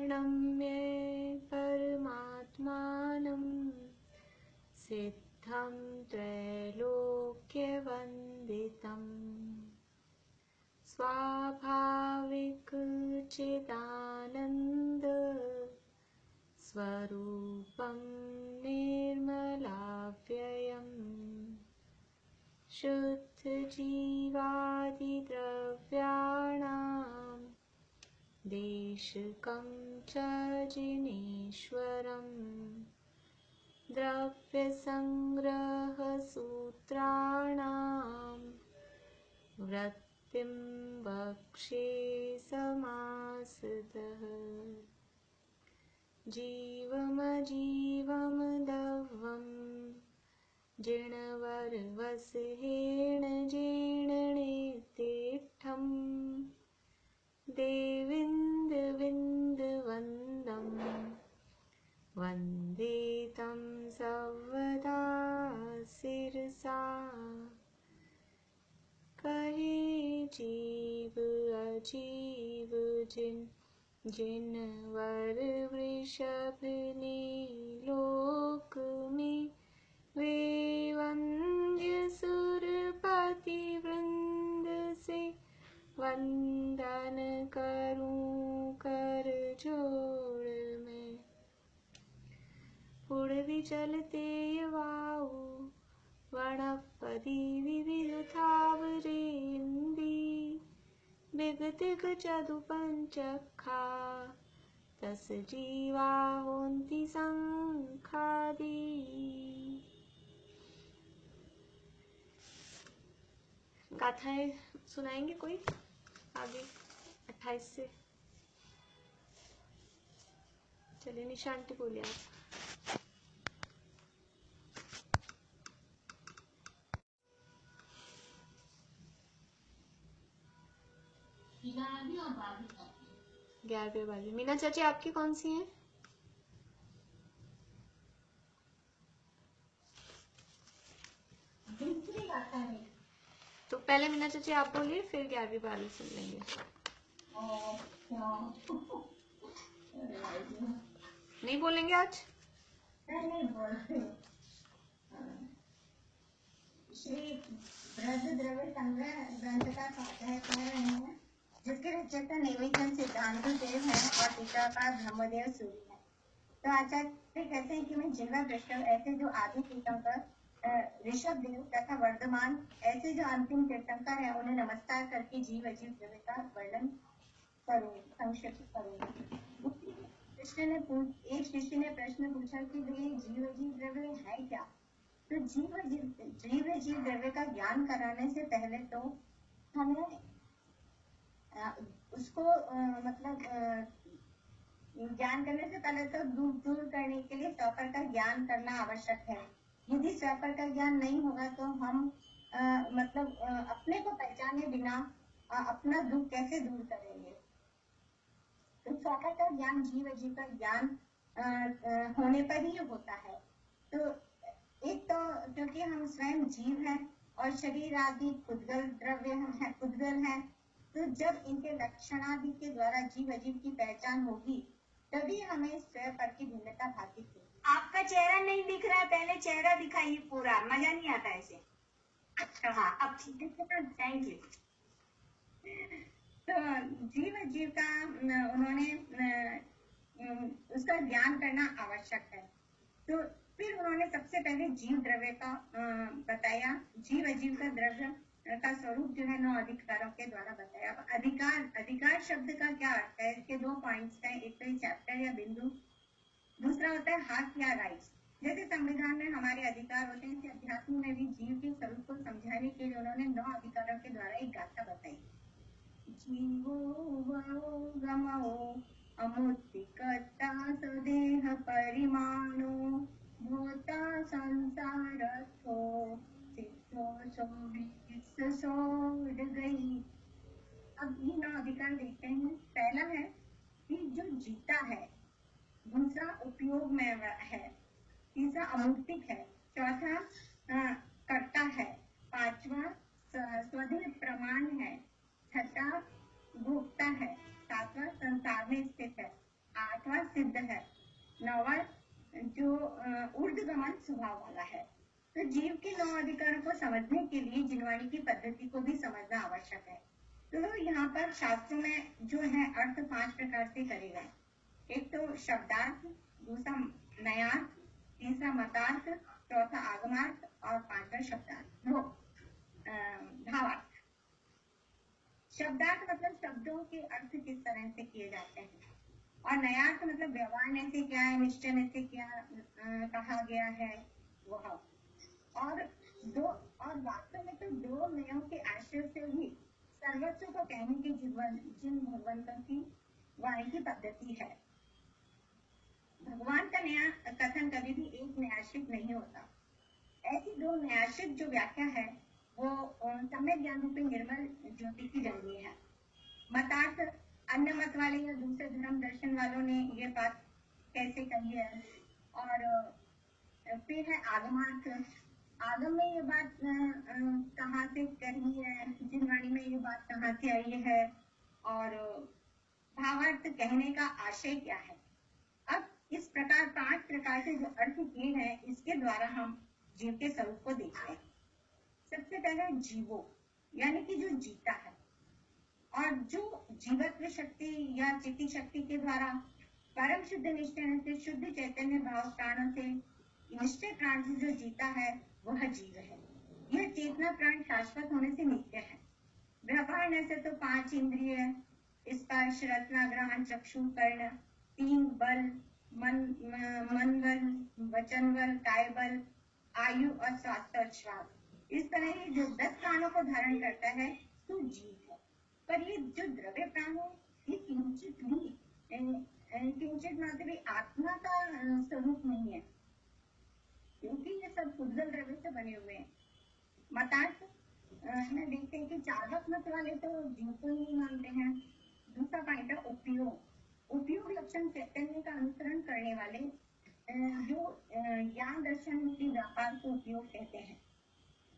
प्रणम्य परमात्मानं सिद्धं त्रैलोक्यवन्दितम् स्वाभाविक चिदानन्द स्वरूपं निर्मलाव्ययम् शुद्धजीवादिद्रव्याणां देशकं च जिनेश्वरम् द्रव्यसंग्रहसूत्राणां वृत्तिं वक्षे समासतः जीवमजीवं दवं जिणवरवसहेण जीर्णनेतिष्ठं देविन्दविन्दवन्दं वन्दे तं सर्वदा शिरसा कहे जीव अजीव जिनवर वृषभने लोक में वे वंद्य सुरपति वृंद से वंदन करूं कर जोड़ में पुड़वी चलते वाऊ वनपदी विविधुथावरेन्दी विगतिग चदु पंचखा तस जीवा होन्ति संखादी। गाथाएं सुनाएंगे कोई आगे 28 से। चलिए निशांति बोलिए आप। और 11वीं 12वीं। मीना चाची आपकी कौन सी है? तो पहले मीना चाची आप बोलिए, फिर 11वीं 12वीं सुन लेंगे। नहीं बोलेंगे आज? नहीं बोल। श्री ब्रज द्रव्य संग्रह ग्रंथ का स्वाध्याय कह रहे हैं, जिसके रचक निवेदन सिद्धांत देव है और टीकाकार ब्रह्मदेव सूरी है। तो आचार्य कहते हैं कि मैं जिनवा वृषभ ऐसे जो आदि तीर्थंकर ऋषभ देव तथा वर्धमान ऐसे जो अंतिम तीर्थंकर है उन्हें नमस्कार करके जीव अजीव द्रव्य का वर्णन करूंगी, संक्षिप्त करूंगी। एक शिष्य ने प्रश्न पूछा कि वे जीव अजीव द्रव्य है क्या? तो जीव अजीव द्रव्य का ज्ञान कराने से पहले तो हमें उसको ज्ञान करने से पहले तो दूर करने के लिए स्वपर का ज्ञान करना आवश्यक है। यदि स्वपर का ज्ञान नहीं होगा तो हम अपने को पहचाने बिना अपना दुख कैसे दूर करेंगे? तो स्वपर का ज्ञान जीव अजीव का ज्ञान होने पर ही होता है। तो एक तो क्योंकि हम स्वयं जीव हैं और शरीर आदि पुद्गल द्रव्य है, पुद्गल है, तो जब इनके लक्षणादि के द्वारा जीव अजीव की पहचान होगी तभी हमें स्वयं पर की भिन्नता भाती थी। आपका चेहरा नहीं दिख रहा है, पहले चेहरा दिखाइए पूरा, मजा नहीं आता ऐसे। अच्छा हाँ, अब ठीक है, थैंक यू। तो जीव अजीव का उन्होंने उसका ज्ञान करना आवश्यक है। तो फिर उन्होंने सबसे पहले जीव द्रव्य का बताया। जीव अजीव का द्रव्य का स्वरूप जो है 9 अधिकारों के द्वारा बताया। अधिकार शब्द का क्या अर्थ है? इसके 2 पॉइंट्स हैं, एक तो चैप्टर या बिंदु, दूसरा होता है हक या राइट्स। जैसे संविधान में हमारे अधिकार होते हैं, अध्यात्म में भी जीव के स्वरूप को समझाने के लिए उन्होंने 9 अधिकारों के द्वारा एक गाथा बताई। जीवो गमो अमुत्तिकर्ता स्वदेह परिमाणो भूता संसारथो सिद्धो सोड गई। अब ये 9 अधिकार देखते हैं। पहला है कि जो जीता है, दूसरा उपयोग में है, तीसरा अमूर्तिक है, चौथा कर्ता है, पांचवा स्वदेह प्रमाण है, छठा भोक्ता है, सातवां संसार में स्थित है, 8 प्रभाव वाला है। तो जीव के 9 अधिकारों को समझने के लिए जिनवाणी की पद्धति को भी समझना आवश्यक है। तो यहाँ पर शास्त्रों में जो है अर्थ 5 प्रकार से करे गए। एक तो शब्दार्थ, दूसरा नयार्थ, तीसरा मतार्थ, चौथा आगमार्थ और पांचवा शब्दार्थ वो भावार्थ। शब्दार्थ मतलब शब्दों के अर्थ किस तरह से किए जाते हैं, और नयार्थ मतलब व्यवहार में से क्या है, निश्चय में से क्या कहा गया है वह। और वास्तव में तो 2 नयों के आश्रय से ही सर्वस्व को कहने की जिन भगवंतों की वाणी की पद्धति है। भगवान का नया कथन कभी भी एक न्यासिक नहीं होता। ऐसी 2 न्यासिक जो व्याख्या है वो सम्यक ज्ञान रूपी निर्मल ज्योति की जन्मी है। मतार्थ अन्य मत वाले या दूसरे धर्म दर्शन वालों ने ये बात कैसे कही है। और फिर है आगमार्थ। आगम में ये बात कहाँ से कही है, जिनवाणी में ये बात कहाँ से आई है, और भावार्थ कहने का आशय क्या है। अब इस प्रकार 5 प्रकार से जो अर्थ किए हैं इसके द्वारा हम जीव के स्वरूप को देखते हैं। सबसे पहले जीवो यानी कि जो जीता है, और जो जीवत्व शक्ति या चित्ती शक्ति के द्वारा परम शुद्ध निश्चय से शुद्ध चैतन्य भाव प्राणों से निश्चय प्राण से जो जीता है वह जीव है। यह चेतना प्राण शाश्वत होने से नित्य है। व्यवहार से तो 5 इंद्रिय स्पर्श, रत्ना, ग्रहण, चक्षु, कर्ण, 3 बल, मन बल, वचन बल, काय बल, आयु और स्वास्थ्य और श्वास, इस तरह ये जो 10 प्राणों को धारण करता है तो जीव है। पर ये जो द्रव्य प्राण है ये किंचित मात्र भी आत्मा का स्वरूप नहीं है, क्योंकि ये सब उज्जवल द्रव्य से बने हुए हैं। मतार्थ में देखते हैं कि चार्वक मत वाले तो जीव को ही मानते हैं। दूसरा पॉइंट है उपयोग लक्षण चैतन्य का अनुसरण करने वाले जो ज्ञान दर्शन के व्यापार को उपयोग कहते हैं।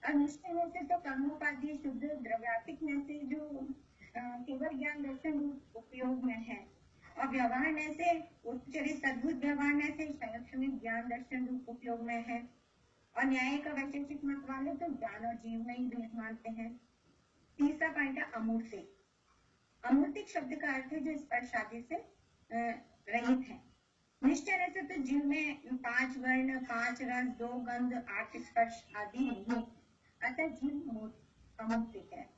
और निश्चय में से तो कर्मोपाधि शुद्ध द्रव्यात्मिक में से जो केवल ज्ञान दर्शन उपयोग में है, और व्यवहार में से उच्चरित सद्भुत व्यवहार में से संरक्षण ज्ञान दर्शन रूप उपयोग में है। और न्याय का वैशेषिक मत वाले तो ज्ञान और जीव में ही भेद मानते हैं। तीसरा पॉइंट है अमूर्तिक। अमूर्तिक शब्द का अर्थ है जो स्पर्श आदि से रहित है। निश्चय से तो जीव में 5 वर्ण, 5 रस, 2 गंध, 8 स्पर्श आदि नहीं, अतः जीव अमूर्तिक है।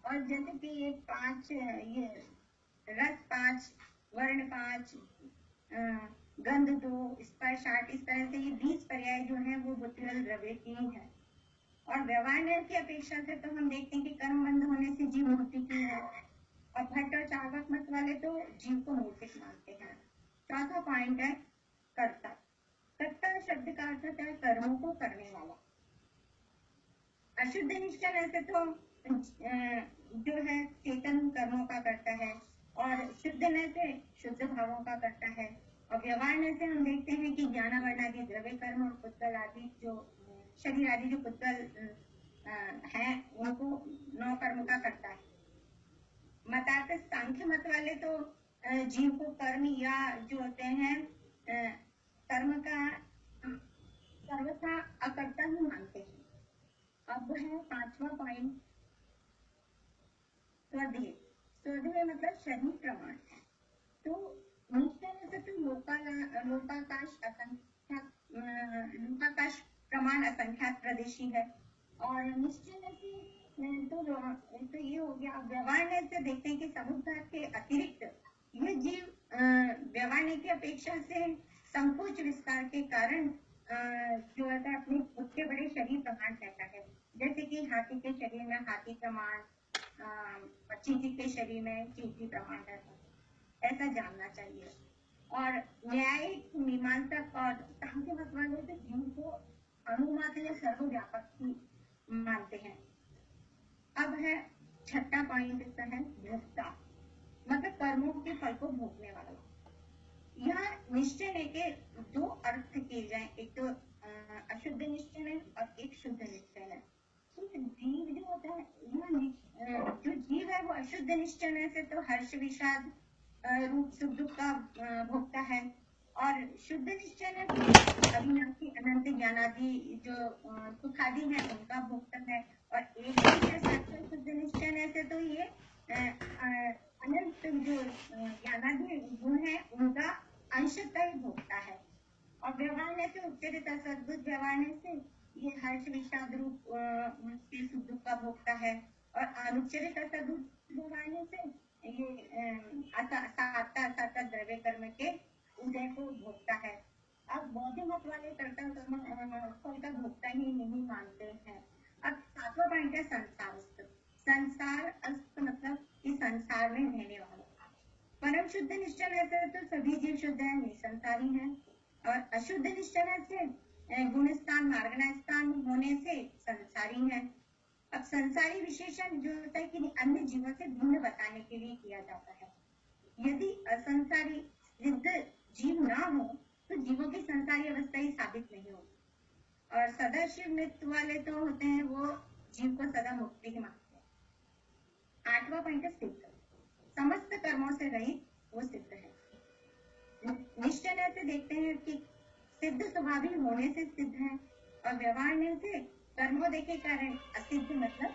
और जैसे कि ये 5 ये रस 5, वर्ण 5, गंध 2, स्पर्श 8, इस तरह से ये 20 पर्याय जो है वो बुद्धिबल द्रव्य की ही है। और व्यवहार की अपेक्षा से तो हम देखते हैं कि कर्म बंध होने से जीव मूर्तिक ही है। और भट्ट और चार्वक मत वाले तो जीव को मूर्तिक मानते हैं। चौथा पॉइंट है कर्ता। कर्ता शब्द का अर्थ है कर्मों को करने वाला। अशुद्ध निश्चय से तो जो है चेतन कर्मों का करता है, और शुद्ध ने से शुद्ध भावों का करता है। और व्यवहार में से हम देखते हैं कि ज्ञान वर्ण आदि द्रव्य कर्म और पुद्गल आदि जो शरीर आदि जो पुद्गल है उनको 9 कर्म का करता है। मतार्थ सांख्य मत वाले तो जीव को कर्म या जो होते हैं कर्म का सर्वथा अकर्ता ही मानते हैं। अब है 5वां पॉइंट स्वधेय। स्वधेय मतलब शरीर प्रमाण। तो निश्चय से तो लोकाकाश प्रमाण असंख्यात प्रदेशी है। और निश्चय से तो ये हो गया। व्यवहार से देखते हैं कि समुद्र के अतिरिक्त यह जीव व्यवहार की अपेक्षा से संकोच विस्तार के कारण जो है अपने खुद के बड़े शरीर प्रमाण कहता है। जैसे कि हाथी के शरीर में हाथी प्रमाण, चींटी के शरीर में चींटी प्रमाण रहता है, ऐसा जानना चाहिए। और न्यायिक, मीमांसक और सांख्य मत वाले तो जीव को अनुमात्र या सर्वव्यापक मानते हैं। अब है 6वां पॉइंट, इसका है भोक्ता, मतलब कर्मों के फल को भोगने वाला। यहाँ निश्चय लेके 2 अर्थ किए जाए, एक तो अशुद्ध निश्चय है और एक शुद्ध निश्चय है। तो जीव जो होता है, जो जीव है वो अशुद्ध निश्चय से तो हर्ष विषाद रूप सुख दुख का भोगता है। और शुद्ध निश्चय है अविनाशी अनंत ज्ञानादि जो सुखादि है उनका भोक्ता है। और एक ही है शाश्वत शुद्ध निश्चय से तो ये अनंत जो ज्ञानादि गुण है उनका अंशतः ही भोगता है। और व्यवहार से उच्चरित सद्बुद्ध व्यवहार से ये हर्ष विषाद रूप के सुख दुख का भोगता है। और अनुच्चरित सद्बुद्ध व्यवहार से ये सात द्रव्य कर्म के उदय को भोगता है। अब बौद्ध मत वाले कर्ता फल का भोगता ही नहीं मानते हैं। अब सातवां पॉइंट है संसार अस्त। संसार अस्त मतलब कि संसार में रहने वाला। परम शुद्ध निश्चय से तो सभी जीव शुद्ध है, निसंसारी है। और अशुद्ध निश्चय से गुण स्थान मार्गना स्थान होने से संसारी है। अब संसारी विशेषण जो होता है कि अन्य जीवों से भिन्न बताने के लिए किया जाता है। यदि असंसारी सिद्ध जीव ना हो तो जीवों की संसारी अवस्था ही साबित नहीं होगी। और सदाशिव मृत्यु वाले तो होते हैं वो जीव को सदा मुक्ति ही मानते हैं। आठवां पॉइंट है सिद्ध। समस्त कर्मों से रहित वो सिद्ध है। निश्चय से देखते हैं कि सिद्ध स्वभावी होने से सिद्ध है। और व्यवहार से कर्मों के कारण असिद्ध मतलब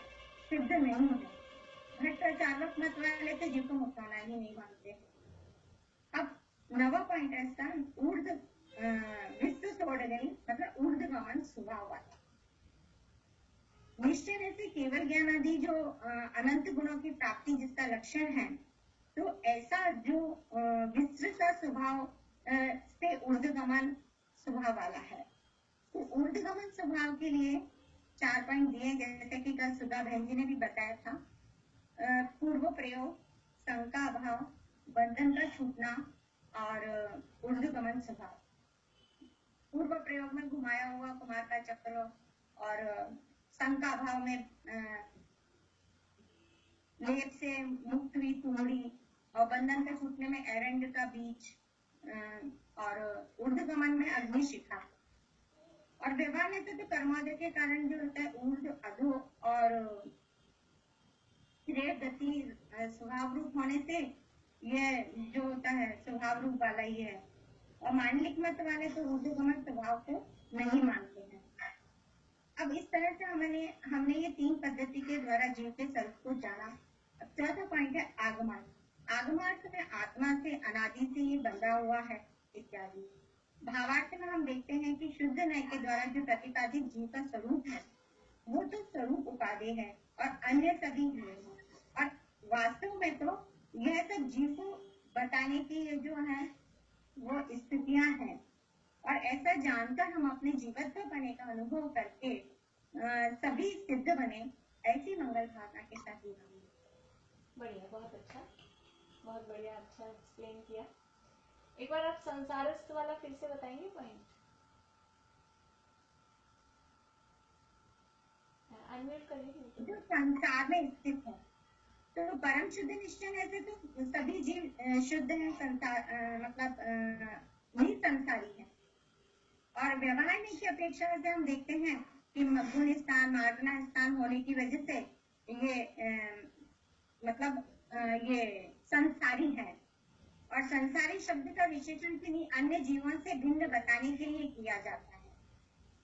सिद्ध नहीं है। भट्टाचार्य मत वाले तो जीव को मुक्त होना ही नहीं मानते। अब नवा पॉइंट है ऊर्ध विश्व छोड़ गई मतलब ऊर्ध्वगमन स्वभाव वाला। निश्चय से केवल ज्ञान आदि जो अनंत गुणों की प्राप्ति जिसका लक्षण है तो ऐसा जो विस्तृत स्वभाव से ऊर्ध्वगमन स्वभाव वाला है। तो ऊर्ध्वगमन स्वभाव के लिए 4 पॉइंट दिए जैसे कि कल सुधा बहन जी ने भी बताया था। पूर्व प्रयोग, शंका अभाव, बंधन का छूटना और ऊर्ध्वगमन स्वभाव। पूर्व प्रयोग में घुमाया हुआ कुमार का चक्र और शंका भाव में लेप से मुक्त हुई कुंडी और बंधन के छूटने में एरंड का बीज और ऊर्ध्वगमन में अग्निशिखा। और व्यवहार में तो कर्मोदय के कारण जो होता है ऊर्ध्व अधो और गति स्वभाव रूप होने से यह जो होता है स्वभाव रूप वाला ही है। और मांडलिक मत वाले तो ऊर्ध्वगमन स्वभाव को नहीं मानते हैं। अब इस तरह से हमने ये 3 पद्धति के द्वारा जीव के स्वरूप को जाना। अब चौथा पॉइंट है आगमार्थ। आगमार्थ में आत्मा से अनादि से ये बंधा हुआ है इत्यादि। भावार्थ में हम देखते हैं कि शुद्ध न्याय के द्वारा जो प्रतिपादित जीव का स्वरूप है वो तो स्वरूप उपादेय है और अन्य सभी जीव है। और वास्तव में तो यह सब जीव को बताने की जो है वो स्थितियां हैं। और ऐसा जानकर हम अपने जीवत्व बने का अनुभव करके सभी सिद्ध बने, ऐसी मंगल भावना के साथ जीवन। बढ़िया, बहुत अच्छा, बहुत बढ़िया, अच्छा एक्सप्लेन किया। एक बार आप संसारस्थ वाला फिर से बताएंगे पॉइंट? अनम्यूट करिए। जो संसार में स्थित है तो परम शुद्ध निश्चय ऐसे तो सभी जीव शुद्ध हैं, संसार मतलब निसंसारी है। और व्यवहार की अपेक्षा से हम देखते हैं कि गुण स्थान मार्गना स्थान होने की वजह से ये मतलब ये संसारी है। और संसारी शब्द का विशेषण किन्हीं अन्य जीवों से भिन्न बताने के लिए किया जाता है।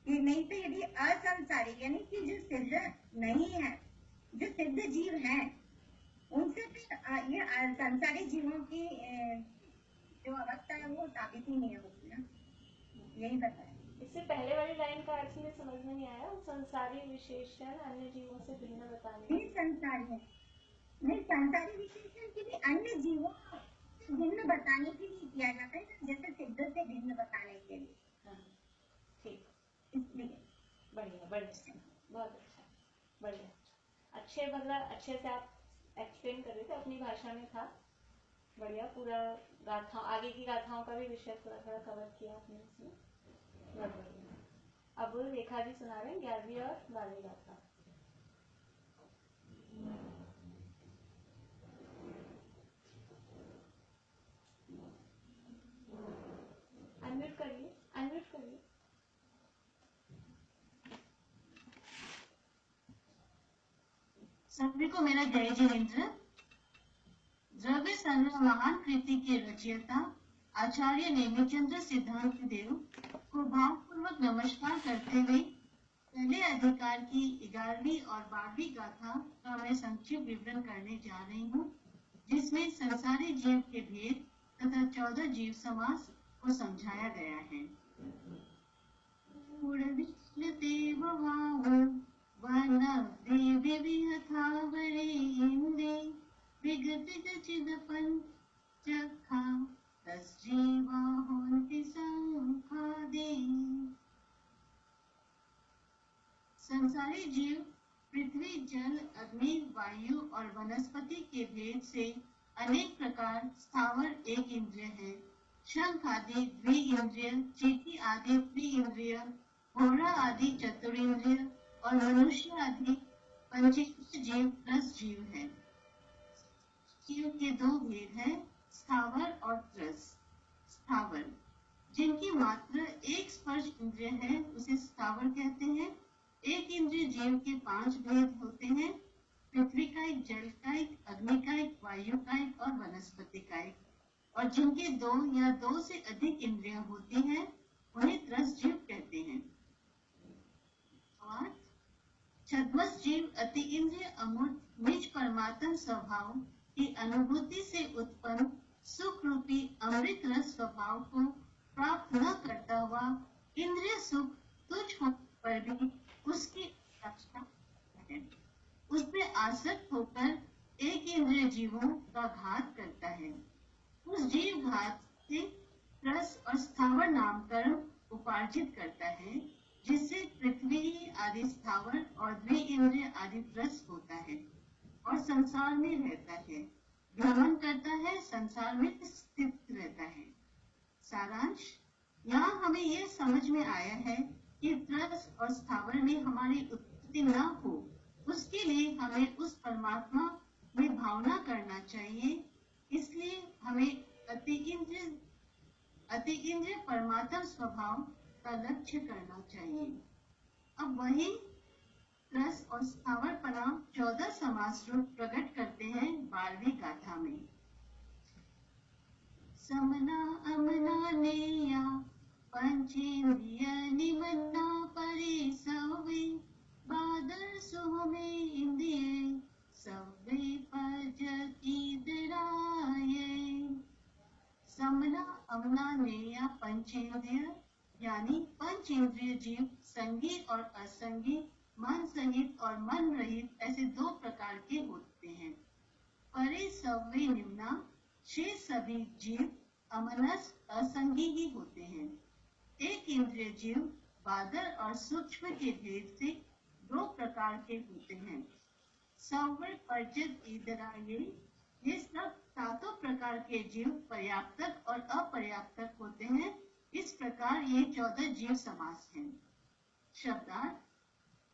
ये नहीं तो यदि असंसारी यानी कि जो सिद्ध नहीं है, जो सिद्ध जीव है उनसे भी ये संसारी जीवों की जो अवस्था है वो साबित ही नहीं होती ना। यही बताया। इससे पहले वाली लाइन का अर्थ में समझ में नहीं आया। संसारी विशेषण अन्य जीवों से भिन्न बताने। नहीं संसारी है, नहीं संसारी विशेषण के लिए अन्य जीवों भिन्न बताने के लिए किया जाता है, जैसे सिद्ध से भिन्न बताने के लिए। ठीक, इसलिए बढ़िया, बढ़िया, बहुत अच्छा, बढ़िया, अच्छे, मतलब अच्छे से आप एक्सप्लेन कर रहे थे, अपनी भाषा में था। बढ़िया, पूरा गाथा, आगे की गाथाओं का भी विषय थोड़ा थोड़ा कवर किया आपने इसमें, बहुत बढ़िया। अब रेखा जी सुना रहे हैं 11वीं और 12वीं गाथा। अनम्यूट करिए, अनम्यूट करिए। सभी को मेरा जय जिनेन्द्र। द्रव्य सर्व महान कृति के रचयिता आचार्य नेमिचंद्र सिद्धांत देव को भावपूर्वक नमस्कार करते हुए पहले अधिकार की 11वीं और 12वीं गाथा का मैं संक्षिप्त विवरण करने जा रही हूँ, जिसमें संसारी जीव के भेद तथा 14 जीव समास को समझाया गया है। संसारी जीव पृथ्वी, जल, अग्नि, वायु और वनस्पति के भेद से अनेक प्रकार स्थावर एक इंद्रिय है, शंख आदि द्विइंद्रिय, चींटी आदि त्रिइंद्रिय, घोड़ा आदि चतुरिंद्रिय और मनुष्य आदि पंचेंद्रिय जीव प्लस जीव है। जीव के दो भेद हैं, स्थावर और त्रस। स्थावर जिनकी मात्र एक स्पर्श इंद्रिय है उसे स्थावर कहते हैं। एक इंद्रिय जीव के 5 भेद होते हैं, पृथ्वी कायिक, जल कायिक, अग्नि कायिक, वायु कायिक और वनस्पति कायिक, और जिनके 2 या 2 से अधिक इंद्रियां होती हैं उन्हें त्रस जीव कहते हैं। और छद्मस जीव अति इंद्रिय अमूर्त निज परमात्म स्वभाव की अनुभूति से उत्पन्न सुख रूपी अमृत रस स्वभाव को प्राप्त न करता हुआ इंद्रिय सुख तुच्छ होने पर भी उसकी रक्षा है, उसमें आसक्त होकर एक इंद्रिय जीवों का घात करता है। उस जीव घात से रस और स्थावर नामकरण उपार्जित करता है, जिससे पृथ्वी आदि स्थावर और द्विइंद्रिय आदि रस होता है और संसार में रहता है, भ्रमण करता है, संसार में स्थित रहता है। सारांश, यहाँ हमें यह समझ में आया है कि त्रस और स्थावर में हमारी उत्पत्ति न हो, उसके लिए हमें उस परमात्मा में भावना करना चाहिए। इसलिए हमें अति इंद्रिय परमात्म स्वभाव का लक्ष्य करना चाहिए। अब वही त्रस और स्थावरपना 14 समास रूप प्रकट करते हैं 12वीं गाथा में। समना अमना नेया पंचेन्द्रिय निमना परे सवे बादर सुहमे इंद्रिय सवे पजती दराये। समना अमना नेया पंचेन्द्रिय यानी पंचेंद्रिय जीव संगी और असंगी, मन सहित और मन रहित ऐसे 2 प्रकार के होते हैं। परे सवे निम्ना, शेष सभी जीव अमनस असंगी ही होते हैं। एक इंद्रिय जीव बादर और सूक्ष्म के भेद से 2 प्रकार के होते हैं। सवर पर्जत इदराये, ये सब 7 प्रकार के जीव पर्याप्तक और अपर्याप्तक होते हैं। इस प्रकार ये 14 जीव समास हैं। शब्दार्थ,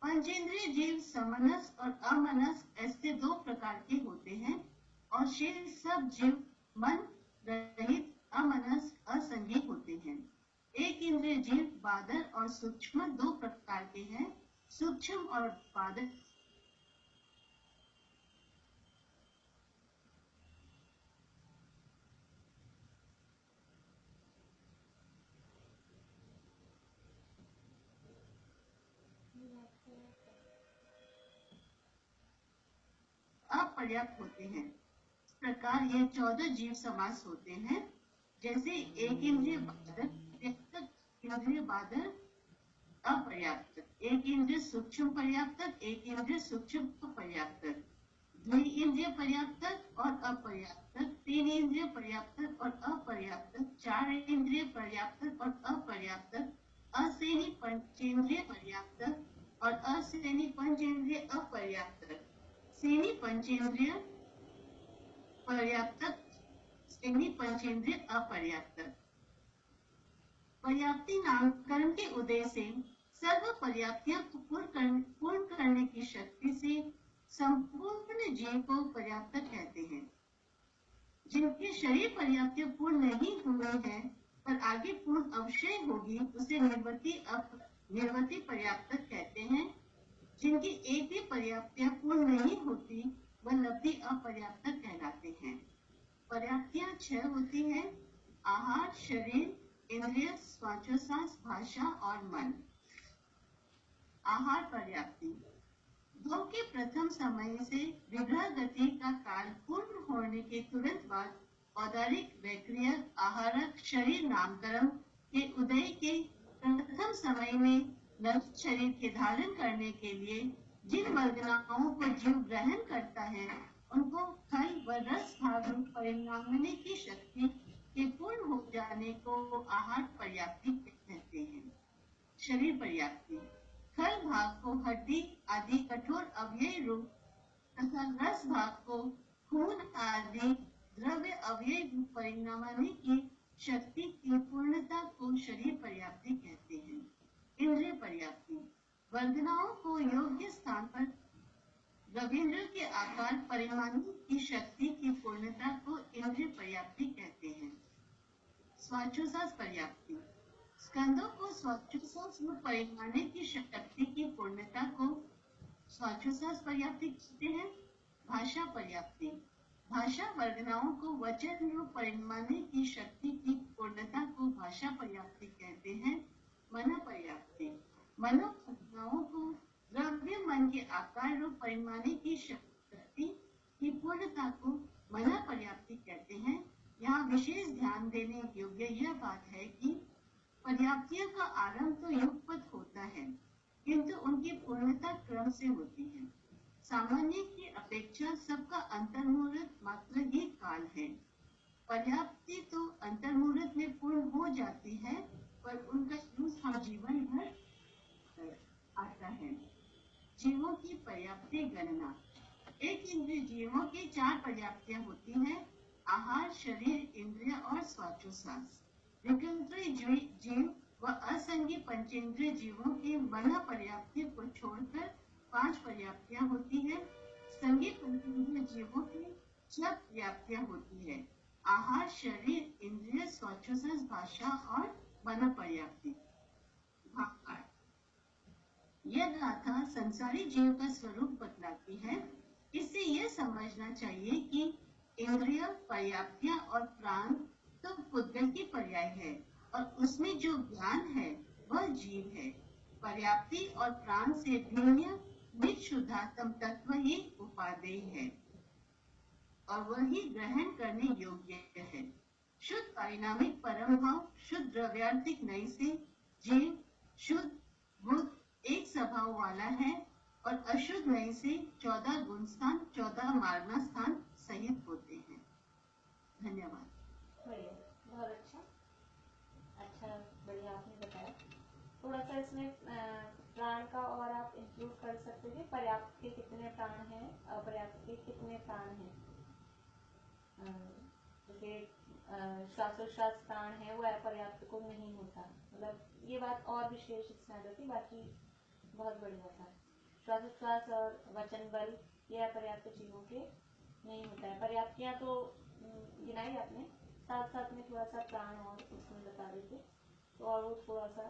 पंचेंद्रिय जीव समनस और अमनस ऐसे 2 प्रकार के होते हैं और शेष सब जीव मन रहित अमनस असंगी होते हैं। एक इंद्रिय जीव बादर और सूक्ष्म 2 प्रकार के हैं। सूक्ष्म और बादर अपर्याप्त होते हैं। इस प्रकार ये 14 जीव समास होते हैं। जैसे एक इंद्रिय बादर, इंद्रिय बादर अपर्याप्त, एक इंद्रिय सूक्ष्म पर्याप्तक, एक इंद्रिय सूक्ष्म पर्याप्तक, द्विइंद्रिय पर्याप्तक और अपर्याप्तक, 3 इंद्रिय पर्याप्तक और अपर्याप्तक, 4 इंद्रिय पर्याप्तक और अपर्याप्तक, असेनी पंचेंद्रिय पर्याप्तक और असेनी पंचेंद्रिय अपर्याप्तक, सेनी पंचेंद्रिय पर्याप्तक, सेनी पंचेंद्रिय अपर्याप्तक। पर्याप्ति नामकरण के उदय से सर्व पर्याप्तियां पूर्ण करने की शक्ति से संपूर्ण जीव को पर्याप्तक कहते हैं। जिनके शरीर पर्याप्तियां पूर्ण नहीं हुए हैं पर आगे पूर्ण अवश्य होगी, उसे निर्वती पर्याप्तक कहते हैं। जिनकी एक भी पर्याप्तियां पूर्ण नहीं होती वह लब्धि अपर्याप्तक कहलाते हैं। पर्याप्तियां 6 होती हैं, आहार, शरीर, इंद्रिय, श्वासोच्छ्वास, भाषा और मन। आहार पर्याप्ति। गौ के प्रथम समय से विग्रह गति का काल पूर्ण होने के तुरंत बाद औदारिक, वैक्रियक, आहारक, शरीर नामकरण के उदय के प्रथम समय में नव शरीर के धारण करने के लिए जिन वर्गनाओं को जीव ग्रहण करता है उनको फल व रस भाग परिणामने की शक्ति के पूर्ण हो जाने को आहार पर्याप्ति कहते हैं। शरीर पर्याप्ति। फल भाग को हड्डी आदि कठोर अवयव रूप तथा रस भाग को खून आदि द्रव्य अवयव रूप परिणामने की शक्ति की पूर्णता को शरीर पर्याप्ति कहते हैं। इंद्रिय पर्याप्ति। वर्गनाओं को योग्य स्थान पर रविंद्र के आकार परिणामने की शक्ति की पूर्णता को इंद्रिय पर्याप्ति कहते हैं। श्वासोच्छ्वास पर्याप्ति। स्कंदों को श्वासोच्छ्वास में परिणामने की शक्ति की पूर्णता को श्वासोच्छ्वास पर्याप्ति कहते हैं। भाषा पर्याप्ति। भाषा वर्गनाओं को वचन रूप परिणामने की शक्ति की पूर्णता को भाषा पर्याप्ति कहते हैं। मन पर्याप्ति। मनो वर्गनाओं को द्रव्य मन के आकार रूप परिणामने की शक्ति की पूर्णता को मन पर्याप्ति कहते हैं। यहाँ विशेष ध्यान देने योग्य यह बात है कि पर्याप्तियों का आरंभ तो युगपत होता है, किंतु उनकी पूर्णता क्रम से होती है। सामान्य की अपेक्षा सबका अंतर्मुहूर्त मात्र ही काल है। पर्याप्ति तो अंतर्मुहूर्त में पूर्ण हो जाती है, पर उनका यूज हम जीवन भर आता है। जीवों की पर्याप्ति गणना। एक इंद्रिय जीवों की 4 पर्याप्तियां होती हैं: आहार, शरीर, इंद्रिय और श्वासोच्छ्वास। विकृंद्रिय जीव व असंगी पंचेंद्रिय जीवों की मन पर्याप्ति को छोड़कर 5 पर्याप्तियां होती है। संगी पंचेंद्रिय जीवों की 6 पर्याप्तियां होती है: आहार, शरीर, इंद्रिय, श्वासोच्छ्वास, भाषा और मन पर्याप्ति। यह गाथा संसारी जीव का स्वरूप बतलाती है। इससे यह समझना चाहिए कि इंद्रिय, पर्याप्तियां और प्राण तो पुद्गल की पर्याय है और उसमें जो ज्ञान है वह जीव है। पर्याप्ति और प्राण से भिन्न निशुद्धात्म तत्व ही उपादेय है और वही ग्रहण करने योग्य है। शुद्ध परिणामिक परम भाव, शुद्ध द्रव्यार्थिक नई से जीव शुद्ध बुद्ध एक स्वभाव वाला है और अशुद्ध नई से 14 गुण स्थान, 14 मार्गना स्थान सहित होते हैं। धन्यवाद। बढ़िया, बहुत अच्छा बढ़िया आपने बताया। थोड़ा सा इसमें प्राण का और आप इंक्लूड कर सकते थे। पर्याप्त के कितने प्राण हैं, अपर्याप्त के कितने प्राण हैं। जैसे श्वासोच्छ्वास प्राण है वो अपर्याप्त को नहीं होता, मतलब ये बात और विशेष इसमें आ जाती। बाकी बहुत बढ़िया था। श्वासोच्छ्वास और वचन बल ये अपर्याप्त जीवों के नहीं होता है। पर्याप्तियां तो गिनाई आपने, साथ साथ में थोड़ा सा प्राण और उसमें बता देते तो और वो थोड़ा सा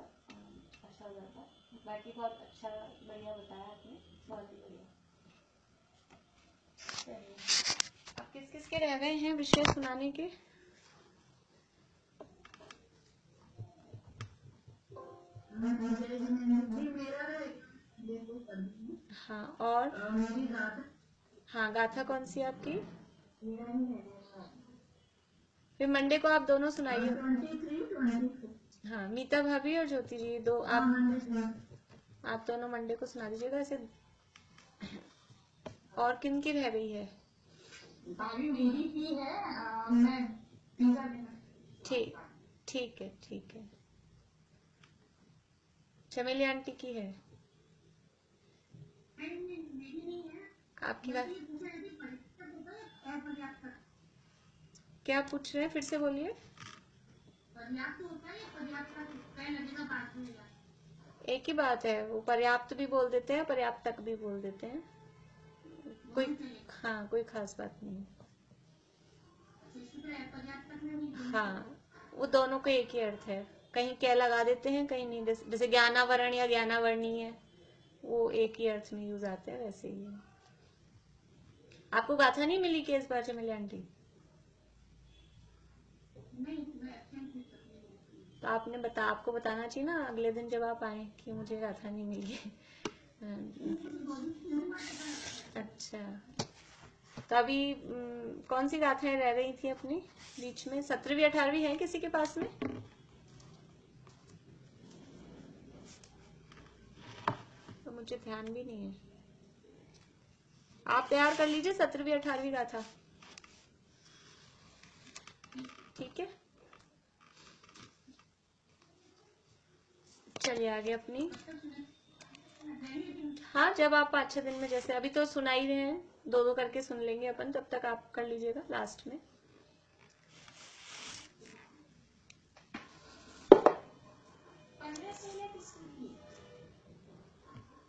अच्छा हो जाता। बाकी बहुत अच्छा बढ़िया बताया आपने, बहुत ही बढ़िया। अब किस किस के रह गए हैं विषय सुनाने के? हाँ, और हाँ, गाथा कौन सी आपकी? फिर मंडे को आप दोनों सुनाइए। हाँ, मीता भाभी और ज्योति जी दो आप दोनों मंडे को सुना दीजिएगा। ऐसे और किन की रह गई है? ठीक है। चमेली आंटी की है आपकी बात? क्या पूछ रहे हैं, फिर से बोलिए। एक ही बात है, वो पर्याप्त भी बोल देते हैं, पर्याप्त तक भी बोल देते हैं। कोई खास बात नहीं। हाँ, वो दोनों को एक ही अर्थ है। कहीं क्या लगा देते हैं, कहीं नहीं। जैसे ज्ञानावरण या ज्ञानावरणी है, वो एक ही अर्थ में यूज आते हैं, वैसे ही है। आपको गाथा नहीं मिली क्या इस बार चमेली आंटी? तो आपको बताना चाहिए ना अगले दिन जब आप आए कि मुझे गाथा नहीं मिली। अच्छा, तो अभी कौन सी गाथाएं रह गई थी अपनी बीच में? 17वीं 18वीं है किसी के पास में? तो मुझे ध्यान भी नहीं है। आप तैयार कर लीजिए 17वीं 18वीं गाथा, ठीक है। चलिए आगे अपनी। हाँ, जब आप 5-6 दिन में, जैसे अभी तो सुना ही रहे हैं, 2-2 करके सुन लेंगे अपन, तब तक आप कर लीजिएगा लास्ट में।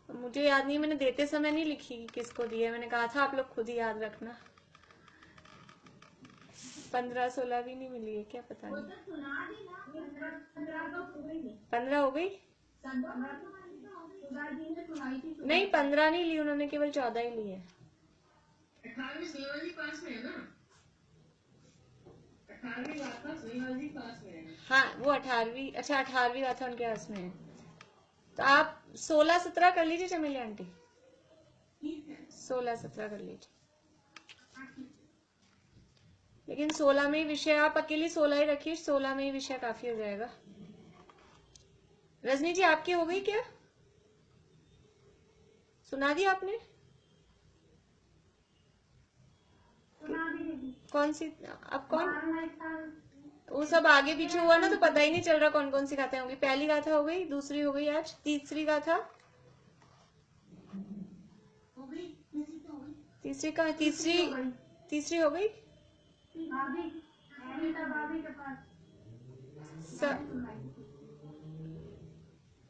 मुझे याद नहीं, मैंने देते समय नहीं लिखी किसको दी है, मैंने कहा था आप लोग खुद ही याद रखना। 15-16 भी नहीं मिली है क्या, पता नहीं। 15 हो गई? नहीं, 15 नहीं ली उन्होंने, केवल 14 ही ली है। 18वीं स्नेहल जी पास में है ना? 18वीं गाथा स्नेहल जी पास में है। हाँ, वो 18वीं, अच्छा 18वीं गाथा उनके पास में है। तो आप 16-17 कर लीजिए चमेली आंटी, 16-17 कर लीजिए। लेकिन 16 में ही विषय, आप अकेली 16 ही रखिए, 16 में ही विषय काफी हो जाएगा। रजनी जी आपकी हो गई क्या? सुना दी आपने? कौन सी? अब कौन? वो सब आगे पीछे हुआ ना, तो पता ही नहीं चल रहा कौन कौन सी गाथाएं होंगी। पहली गाथा हो गई, दूसरी हो गई, आज तीसरी गाथा। तीसरी का तीसरी हो गई।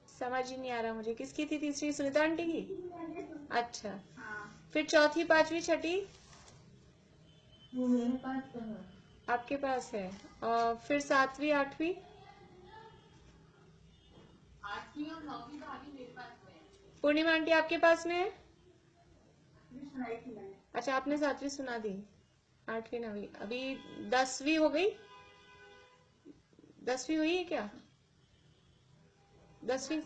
समझ ही नहीं आ रहा मुझे, किसकी थी तीसरी? सुनीता आंटी की? अच्छा, फिर चौथी, पांचवी, छठी आपके पास है, और फिर 7वीं 8वीं और 9वीं तो अभी मेरे पास में है। पूर्णिमा आंटी आपके पास में है? अच्छा, आपने 7वीं सुना दी, 8वीं 9वीं, अभी 10वीं हो गई। 10वीं हुई है क्या? 10वीं?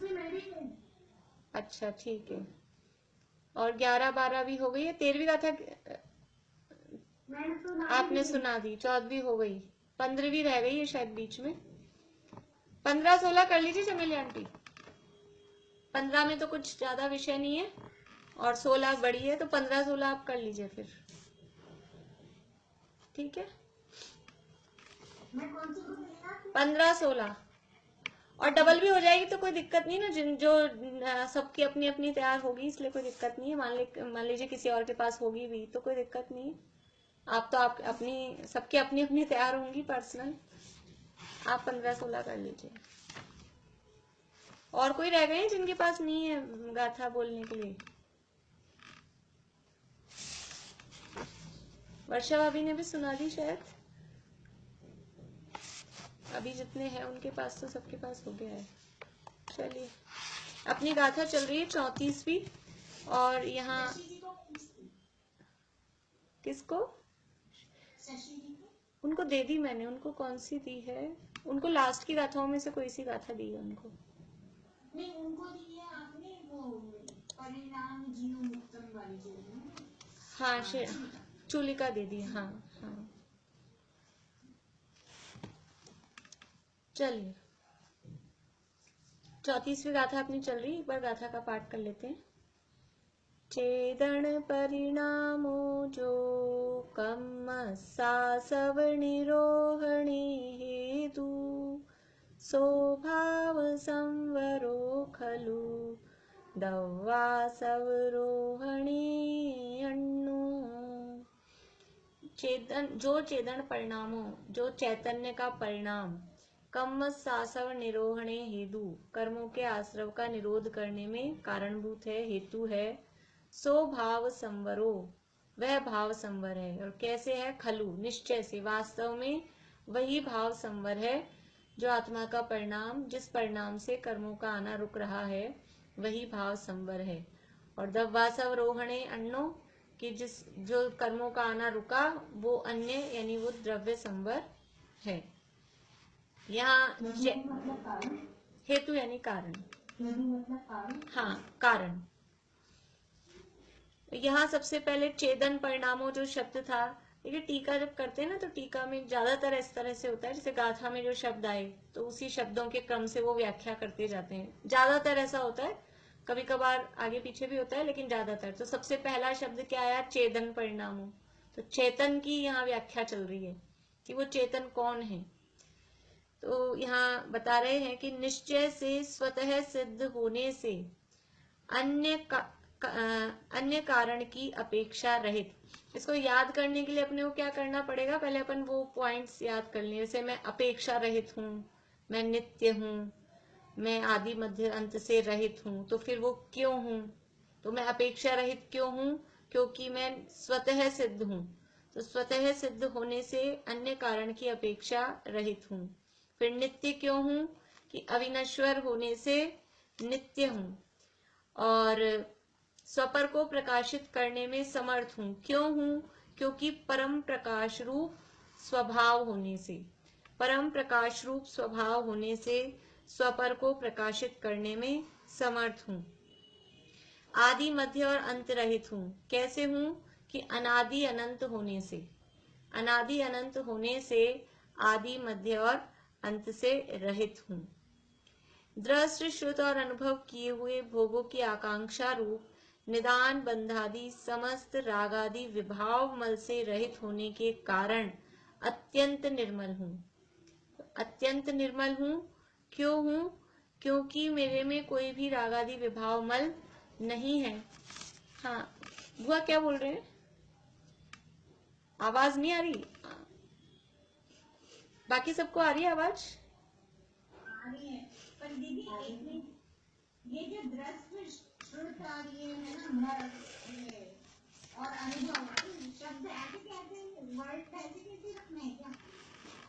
अच्छा ठीक है, और 11-12 भी हो गई है। 13वीं गाथा आपने सुना दी, 14वीं हो गई, 15वीं रह गई है शायद बीच में। 15-16 कर लीजिए चमेली आंटी। 15 में तो कुछ ज्यादा विषय नहीं है, और 16 बड़ी है, तो 15-16 आप कर लीजिए फिर, ठीक है। 15-16 और डबल भी हो जाएगी तो कोई दिक्कत नहीं ना, जो सबकी अपनी अपनी तैयार होगी, इसलिए कोई दिक्कत नहीं है। मान लीजिए किसी और के पास होगी भी तो कोई दिक्कत नहीं है। आप अपनी, सबकी अपनी अपनी तैयार होंगी पर्सनल। आप 15-16 कर लीजिए। और कोई रह गए जिनके पास नहीं है गाथा बोलने के लिए? वर्षा भाभी ने भी सुना दी शायद। अभी जितने हैं उनके पास तो सबके पास हो गया है। चलिए, अपनी गाथा चल रही है 34वीं, और यहाँ किसको? उनको दे दी मैंने। उनको कौन सी दी है? उनको लास्ट की गाथाओं में से कोई सी गाथा दी है उनको? नहीं, उनको दी है आपने वो परिणाम जीव मुक्तम वाली जो है। हाँ, चूलिका दे दी। हाँ हाँ, चलिए 34वीं गाथा अपनी चल रही, एक बार गाथा का पाठ कर लेते हैं। चेदन परिणामो जो कम्मसा सवनिरोहणी हेतु स्वभाव संवरो खलु दवा सवरोहणी अण्णु। चेदन परिणामों, जो चैतन्य का परिणाम, कम्म सासव निरोहणे हेतु, कर्मों के आश्रव का निरोध करने में कारणभूत है, हेतु है। सो भाव संवरो, वह भाव संवर है। और कैसे है? खलु, निश्चय से, वास्तव में वही भाव संवर है जो आत्मा का परिणाम, जिस परिणाम से कर्मों का आना रुक रहा है, वही भाव संवर है। और दवासवरोहणे अन्नो, कि जो कर्मों का आना रुका वो अन्य, यानी वो द्रव्य संवर है। यहाँ मतलब कारण, हेतु यानी कारण, मतलब कारण। हाँ कारण। यहाँ सबसे पहले चेदन परिणामों जो शब्द था, देखिए टीका जब करते हैं ना तो टीका में ज्यादातर इस तरह से होता है, जैसे गाथा में जो शब्द आए तो उसी शब्दों के क्रम से वो व्याख्या करते जाते हैं, ज्यादातर ऐसा होता है, कभी कभार आगे पीछे भी होता है लेकिन ज्यादातर। तो सबसे पहला शब्द क्या आया, चेदन परिणामों, तो चेतन की यहाँ व्याख्या चल रही है कि वो चेतन कौन है। तो यहाँ बता रहे हैं कि निश्चय से स्वतः सिद्ध होने से अन्य कारण की अपेक्षा रहित। इसको याद करने के लिए अपने को क्या करना पड़ेगा, पहले अपन वो पॉइंट्स याद कर लें, जैसे मैं अपेक्षा रहित हूँ, मैं नित्य हूँ, मैं आदि मध्य अंत से रहित हूँ, तो फिर वो क्यों हूँ, तो मैं अपेक्षा रहित क्यों हूँ, क्योंकि मैं स्वतः सिद्ध हूँ, तो स्वतः सिद्ध होने से अन्य कारण की अपेक्षा रहित हूँ। फिर नित्य क्यों हूँ, कि अविनश्वर होने से नित्य हूँ, और स्वपर को प्रकाशित करने में समर्थ हूँ, क्यों हूँ, क्योंकि परम प्रकाश रूप स्वभाव होने से, परम प्रकाश रूप स्वभाव होने से स्वपर को प्रकाशित करने में समर्थ हूँ। आदि मध्य और अंत रहित हूँ, कैसे हूँ, कि अनादि अनंत होने से, अनादि अनंत होने से आदि मध्य और अंत से रहित हूँ। दृष्ट श्रुत और अनुभव किए हुए भोगों की आकांक्षा रूप निदान बंधादि समस्त रागादि विभाव मल से रहित होने के कारण अत्यंत निर्मल हूँ। अत्यंत निर्मल हूँ क्यों हूँ, क्योंकि मेरे में कोई भी रागादि विभाव मल नहीं है। हाँ बुआ क्या बोल रहे हैं, आवाज नहीं आ रही, बाकी सबको आ रही है आवाज? आ रही है, पर दीदी एक मिनट, ये जो दृष्ट श्रुत और ये है ना ये और अनुभव शब्द ऐसे कहते हैं, वर्ड ऐसे कैसे रखना है क्या?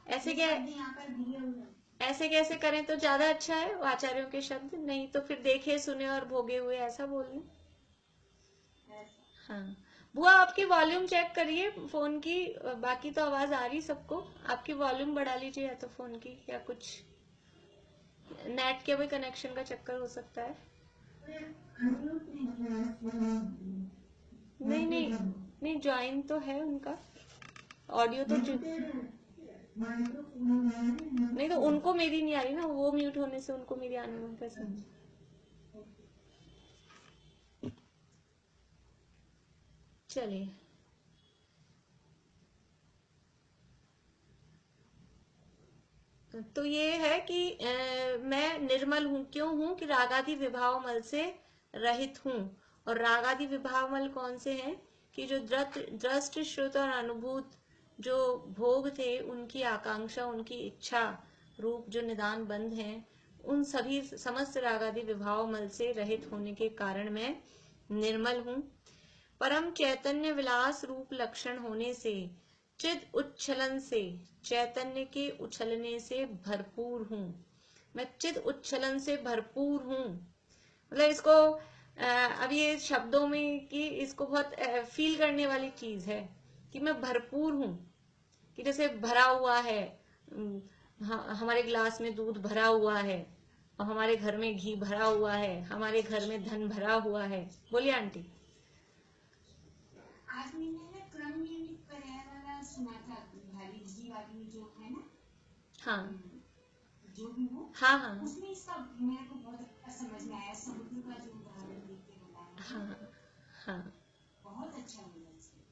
ऐसे क्या, यहाँ पर दिए हुए ऐसे कैसे करें तो ज्यादा अच्छा है, आचार्यों के शब्द, नहीं तो फिर देखे सुने और भोगे हुए ऐसा बोलने। हाँ बुआ आपकी वॉल्यूम चेक करिए फोन की, बाकी तो आवाज आ रही सबको, आपकी वॉल्यूम बढ़ा लीजिए या तो फोन की, या कुछ नेट के भी कनेक्शन का चक्कर हो सकता है। नहीं नहीं नहीं, ज्वाइन तो है उनका, ऑडियो तो नहीं, तो उनको मेरी नहीं आ रही ना, वो म्यूट होने से उनको मेरी आने में कैसे। चलिए तो ये है कि मैं निर्मल हूँ, क्यों हूँ, कि रागादि विभाव मल से रहित हूँ। और रागादि विभाव मल कौन से हैं, कि जो दृष्ट श्रुत और अनुभूत जो भोग थे, उनकी आकांक्षा, उनकी इच्छा रूप जो निदान बंध हैं, उन सभी समस्त रागादि विभाव मल से रहित होने के कारण मैं निर्मल हूँ। परम चैतन्य विलास रूप लक्षण होने से चिद उच्छलन से, चैतन्य के उछलने से भरपूर हूँ। मैं चिद उच्छलन से भरपूर हूँ, मतलब इसको अब ये शब्दों में कि इसको बहुत फील करने वाली चीज है कि मैं भरपूर हूँ, कि जैसे भरा हुआ है, हमारे गिलास में दूध भरा हुआ है, और हमारे घर में घी भरा हुआ है, हमारे घर में धन भरा हुआ है। बोलिए आंटी। आज मैंने ना क्रम नियमित पर्याय वाला सुना था, भारी जी वाली जो है ना, हाँ जो भी हो, हाँ हाँ उसमें इसका मेरे को बहुत अच्छा समझ में आया, समुद्र का जो उदाहरण देके बताया, हाँ हाँ बहुत अच्छा लगा इसमें।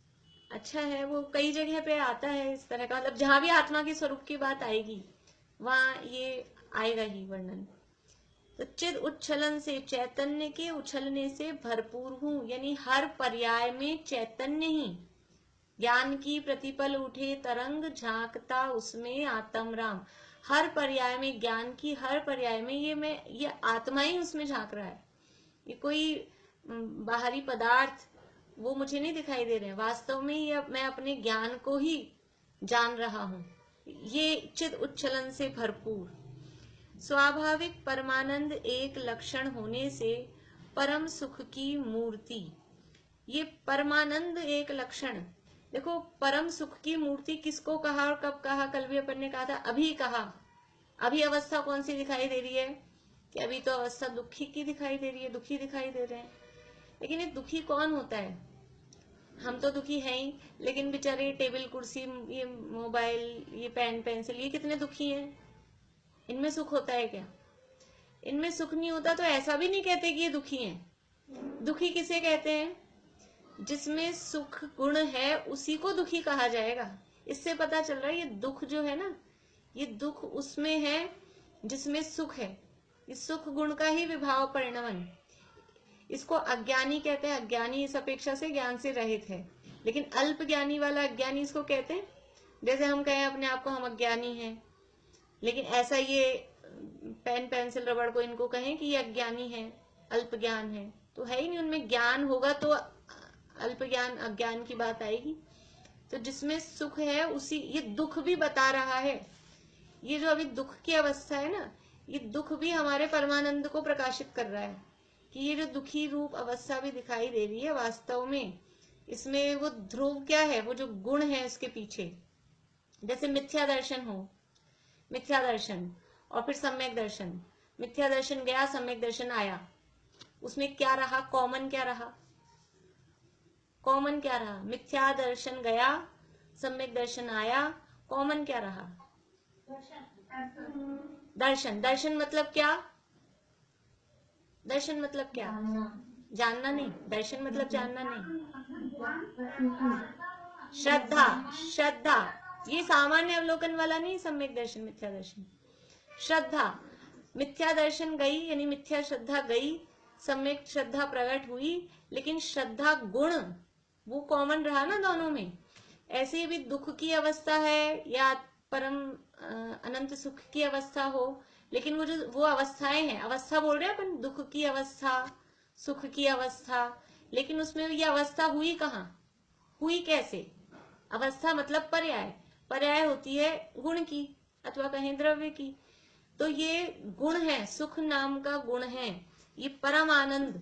अच्छा है, वो कई जगह पे आता है इस तरह का, मतलब जहां भी आत्मा के स्वरूप की बात आएगी वहां ये आएगा ही वर्णन। तो चिद उच्छलन से, चैतन्य के उछलने से भरपूर हूँ, यानी हर पर्याय में चैतन्य ही, ज्ञान की प्रतिपल उठे तरंग झांकता उसमें आत्म राम। हर पर्याय में, ज्ञान की हर पर्याय में ये आत्मा ही उसमें झांक रहा है, ये कोई बाहरी पदार्थ वो मुझे नहीं दिखाई दे रहे हैं, वास्तव में ये मैं अपने ज्ञान को ही जान रहा हूँ। ये चिद उच्छलन से भरपूर, स्वाभाविक परमानंद एक लक्षण होने से परम सुख की मूर्ति। ये परमानंद एक लक्षण, देखो परम सुख की मूर्ति किसको कहा और कब कहा, कल भी अपन ने कहा था, अभी कहा अभी अवस्था कौन सी दिखाई दे रही है कि अभी तो अवस्था दुखी की दिखाई दे रही है, दुखी दिखाई दे रहे हैं। लेकिन ये दुखी कौन होता है? हम तो दुखी हैं ही, लेकिन बेचारे टेबल कुर्सी, ये मोबाइल, ये पेन पेंसिल, ये कितने दुखी हैं? इनमें सुख होता है क्या? इनमें सुख नहीं होता तो ऐसा भी नहीं कहते कि ये दुखी हैं। दुखी किसे कहते हैं? जिसमें सुख गुण है उसी को दुखी कहा जाएगा। इससे पता चल रहा है ये दुख जो है ना, ये दुख उसमें है जिसमें सुख है। इस सुख गुण का ही विभाव परिणमन, इसको अज्ञानी कहते हैं। अज्ञानी इस अपेक्षा से ज्ञान से रहित है, लेकिन अल्प ज्ञानी वाला अज्ञानी इसको कहते हैं। जैसे हम कहें अपने आप को हम अज्ञानी हैं, लेकिन ऐसा ये पेन पेंसिल रबड़ को इनको कहें कि ये अज्ञानी है, अल्प ज्ञान है, तो है ही नहीं। उनमें ज्ञान होगा तो अल्प ज्ञान अज्ञान की बात आएगी। तो जिसमें सुख है उसी, ये दुख भी बता रहा है। ये जो अभी दुख की अवस्था है ना, ये दुख भी हमारे परमानंद को प्रकाशित कर रहा है कि ये जो दुखी रूप अवस्था भी दिखाई दे रही है, वास्तव में इसमें वो ध्रुव क्या है, वो जो गुण है इसके पीछे। जैसे मिथ्या दर्शन हो, मिथ्या दर्शन और फिर सम्यक दर्शन। मिथ्या दर्शन गया, सम्यक दर्शन आया, उसमें क्या रहा? कॉमन क्या रहा? कॉमन क्या रहा? मिथ्या दर्शन गया, सम्यक दर्शन आया, कॉमन क्या रहा? दर्शन। दर्शन मतलब क्या? दर्शन मतलब क्या? जानना नहीं। दर्शन मतलब जानना नहीं। श्रद्धा। श्रद्धा, ये सामान्य अवलोकन वाला नहीं, सम्यक दर्शन, मिथ्या दर्शन। श्रद्धा, मिथ्या दर्शन गई यानी मिथ्या श्रद्धा गई, सम्यक श्रद्धा प्रकट हुई, लेकिन श्रद्धा गुण वो कॉमन रहा ना दोनों में। ऐसे ही भी दुख की अवस्था है या परम अनंत सुख की अवस्था हो, लेकिन वो अवस्थाएं हैं। अवस्था बोल रहे हैं अपन, दुख की अवस्था, सुख की अवस्था, लेकिन उसमें ये अवस्था हुई कहाँ, हुई कैसे? अवस्था मतलब पर्याय, पर्याय होती है गुण की अथवा कहें द्रव्य की। तो ये गुण है, सुख नाम का गुण है, ये परम आनंद,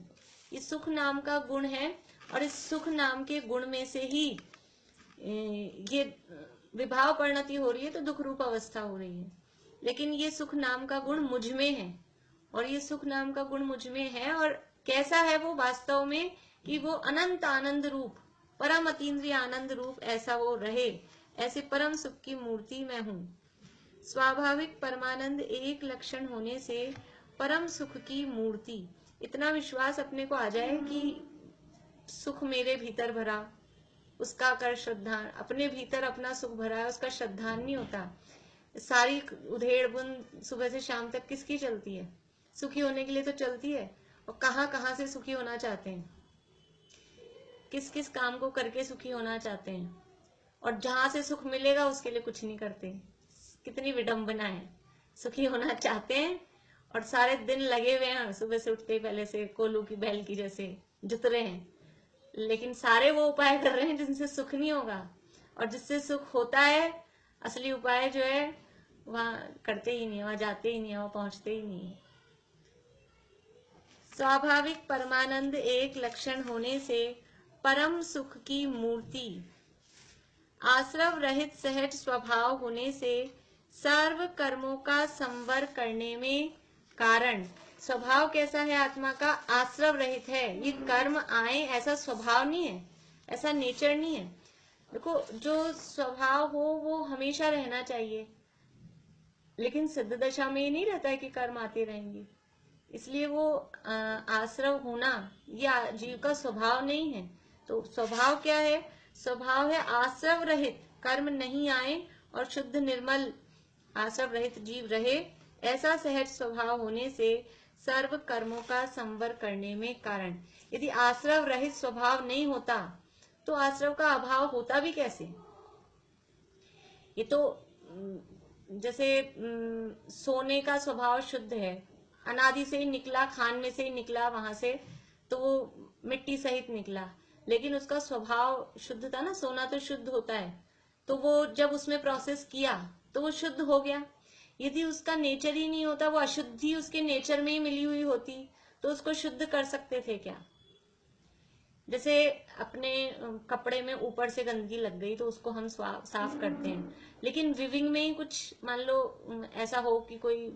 ये सुख नाम का गुण है। और इस सुख नाम के गुण में से ही ये विभाव परिणति हो रही है, तो दुख रूप अवस्था हो रही है। लेकिन ये सुख नाम का गुण मुझ में है, और ये सुख नाम का गुण मुझ में है। और कैसा है वो वास्तव में, कि वो अनंत आनंद रूप, परम अतीन्द्रिय आनंद रूप ऐसा वो रहे। ऐसे परम सुख की मूर्ति मैं हूँ। स्वाभाविक परमानंद एक लक्षण होने से परम सुख की मूर्ति, इतना विश्वास अपने को आ जाए कि सुख मेरे भीतर भरा, उसका कर श्रद्धा, अपने भीतर अपना सुख भरा है, उसका श्रद्धान नहीं होता। सारी उधेड़ बुन सुबह से शाम तक किसकी चलती है? सुखी होने के लिए तो चलती है। और कहाँ कहाँ से सुखी होना चाहते हैं, किस किस काम को करके सुखी होना चाहते हैं, और जहां से सुख मिलेगा उसके लिए कुछ नहीं करते। कितनी विडंबना है। सुखी होना चाहते हैं और सारे दिन लगे हुए हैं, सुबह से उठते पहले से कोलू की बैल की जैसे जुत रहे हैं, लेकिन सारे वो उपाय कर रहे हैं जिनसे सुख नहीं होगा। और जिससे सुख होता है, असली उपाय जो है वहां करते ही नहीं है, वहां जाते ही नहीं है, वहां पहुंचते ही नहीं है। स्वाभाविक परमानंद एक लक्षण होने से परम सुख की मूर्ति, आश्रव रहित सहज स्वभाव होने से सर्व कर्मों का संवर करने में कारण। स्वभाव कैसा है आत्मा का? आश्रव रहित है। ये कर्म आए ऐसा स्वभाव नहीं है, ऐसा नेचर नहीं है। देखो, जो स्वभाव हो वो हमेशा रहना चाहिए, लेकिन सिद्ध दशा में ये नहीं रहता है कि कर्म आते रहेंगे। इसलिए वो आश्रव होना ये जीव का स्वभाव नहीं है। तो स्वभाव क्या है? स्वभाव है आश्रव रहित, कर्म नहीं आए और शुद्ध निर्मल आश्रव रहित जीव रहे। ऐसा सहज स्वभाव होने से सर्व कर्मों का संवर करने में कारण। यदि आश्रव रहित स्वभाव नहीं होता तो आश्रव का अभाव होता भी कैसे? ये तो जैसे सोने का स्वभाव शुद्ध है, अनादि से ही निकला, खान में से ही निकला, वहां से तो वो मिट्टी सहित निकला, लेकिन उसका स्वभाव शुद्ध था ना। सोना तो शुद्ध होता है, तो वो जब उसमें प्रोसेस किया तो वो शुद्ध हो गया। यदि उसका नेचर ही नहीं होता, वो अशुद्धि उसके नेचर में ही मिली हुई होती, तो उसको शुद्ध कर सकते थे क्या? जैसे अपने कपड़े में ऊपर से गंदगी लग गई तो उसको हम साफ करते हैं, लेकिन विविंग में ही कुछ मान लो ऐसा हो कि कोई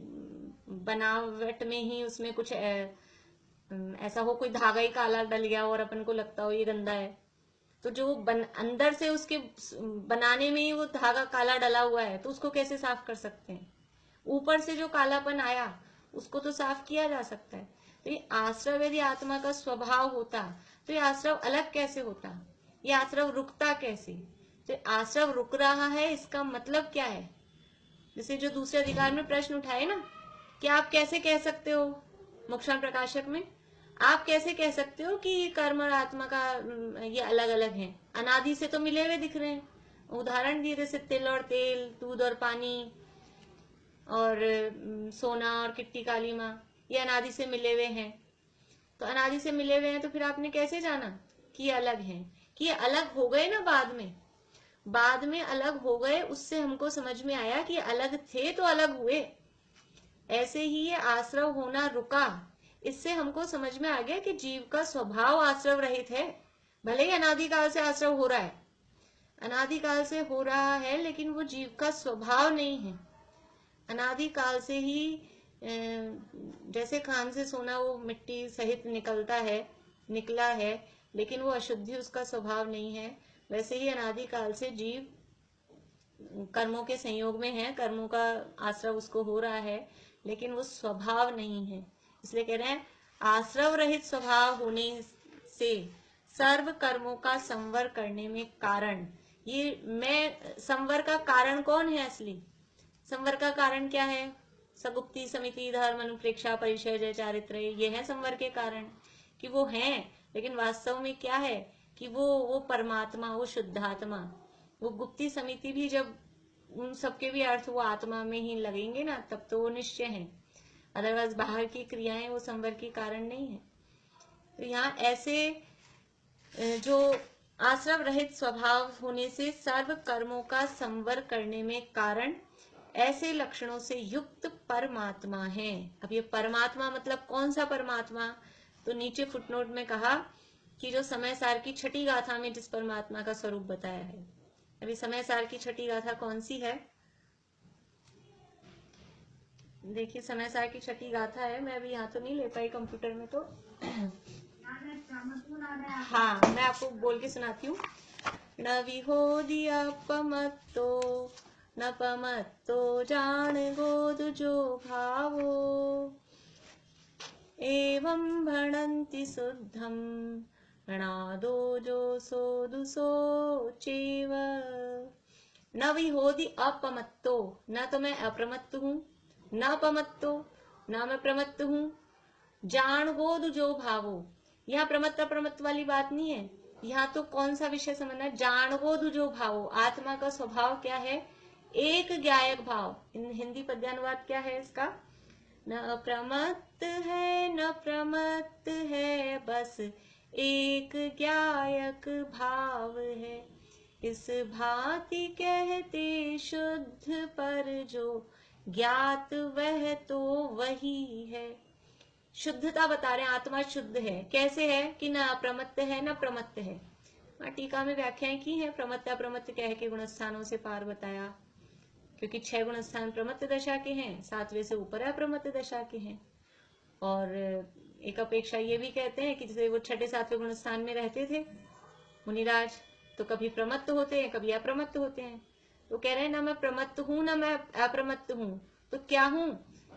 बनावट में ही उसमें कुछ ऐसा हो, कोई धागा ही काला डल गया और अपन को लगता हो ये गंदा है, तो जो अंदर से उसके बनाने में ही वो धागा काला डला हुआ है तो उसको कैसे साफ कर सकते हैं? ऊपर से जो कालापन आया उसको तो साफ किया जा सकता है। तो ये आश्रव यदि आत्मा का स्वभाव होता तो ये आश्रव अलग कैसे होता, ये आश्रव रुकता कैसे? तो आश्रव रुक रहा है इसका मतलब क्या है? जैसे जो दूसरे अधिकार में प्रश्न उठाए ना कि आप कैसे कह सकते हो, मोक्षण प्रकाशक में आप कैसे कह सकते हो कि कर्म और आत्मा का ये अलग अलग हैं? अनादि से तो मिले हुए दिख रहे हैं। उदाहरण दिए जैसे तिल और तेल, दूध और पानी, और सोना और किट्टी काली माँ, ये अनादि से मिले हुए हैं। तो अनादि से मिले हुए हैं तो फिर आपने कैसे जाना कि ये अलग हैं? कि ये अलग हो गए ना बाद में अलग हो गए, उससे हमको समझ में आया कि अलग थे तो अलग हुए। ऐसे ही ये आश्रव होना रुका, इससे हमको समझ में आ गया कि जीव का स्वभाव आश्रव रहित है। भले ही अनादिकाल से आश्रव हो रहा है, अनादिकाल से हो रहा है, लेकिन वो जीव का स्वभाव नहीं है। अनादिकाल से ही जैसे कान से सोना वो मिट्टी सहित निकला है, लेकिन वो अशुद्धि उसका स्वभाव नहीं है, वैसे ही अनादिकाल से जीव कर्मों के संयोग में है, कर्मों का आश्रव उसको हो रहा है, लेकिन वो स्वभाव नहीं है। इसलिए कह रहे हैं आश्रव रहित स्वभाव होने से सर्व कर्मों का संवर करने में कारण, ये मैं संवर का कारण कौन है? असली संवर का कारण क्या है? सगुप्ति, समिति, धर्म, अनुप्रेक्षा, परिचय, जय, चारित्र, ये है संवर के कारण कि वो हैं, लेकिन वास्तव में क्या है कि वो परमात्मा, वो शुद्धात्मा, वो गुप्ति समिति भी जब उन सबके भी अर्थ वो आत्मा में ही लगेंगे ना, तब तो वो निश्चय है। अदरवाइज बाहर की क्रियाएं वो संवर के कारण नहीं है। तो यहाँ ऐसे जो आश्रव रहित स्वभाव होने से सर्व कर्मों का संवर करने में कारण ऐसे लक्षणों से युक्त परमात्मा है। अब ये परमात्मा मतलब कौन सा परमात्मा? तो नीचे फुटनोट में कहा कि जो समय सार की छठी गाथा में जिस परमात्मा का स्वरूप बताया है। अभी समय सार की छठी गाथा कौन सी है? देखिए समय सार की छठी गाथा है, मैं अभी यहाँ तो नहीं ले पाई कंप्यूटर में, तो हाँ मैं आपको बोल के सुनाती हूँ। न विहोदिया पमत्तो न पमत्तो जान गोद जो भावो एवं भणन्ति शुद्धम णादो जो सोदुसो चेव। न विहोदी अपमत्तो, न तो मैं अप्रमत्त हूँ, न पमत्तो न मैं प्रमत्त हूँ, जान गोद जो भावो, यहाँ प्रमत्त अप्रमत्त वाली बात नहीं है। यहाँ तो कौन सा विषय समझना है? जान गोद जो भावो, आत्मा का स्वभाव क्या है? एक ज्ञायक भाव। हिंदी पद्यानुवाद क्या है इसका? न प्रमत्त है न प्रमत्त है, बस एक ज्ञायक भाव है। इस भांति कहते शुद्ध, पर जो ज्ञात वह तो वही है। शुद्धता बता रहे हैं, आत्मा शुद्ध है। कैसे है? कि न अप्रमत्त है न प्रमत्त है। टीका में व्याख्याएं की है, प्रमत्त अप्रमत्त कह के गुणस्थानों से पार बताया, क्योंकि 6 गुणस्थान प्रमत्त दशा के हैं, 7वें से ऊपर अप्रमत्त दशा के हैं। और एक अपेक्षा ये भी कहते हैं कि जैसे वो 6ठे 7वें गुणस्थान में रहते थे मुनिराज, तो कभी प्रमत्त होते हैं कभी अप्रमत्त होते हैं। तो कह रहे हैं ना मैं प्रमत्त हूं ना मैं अप्रमत्त हूं, तो क्या हूं?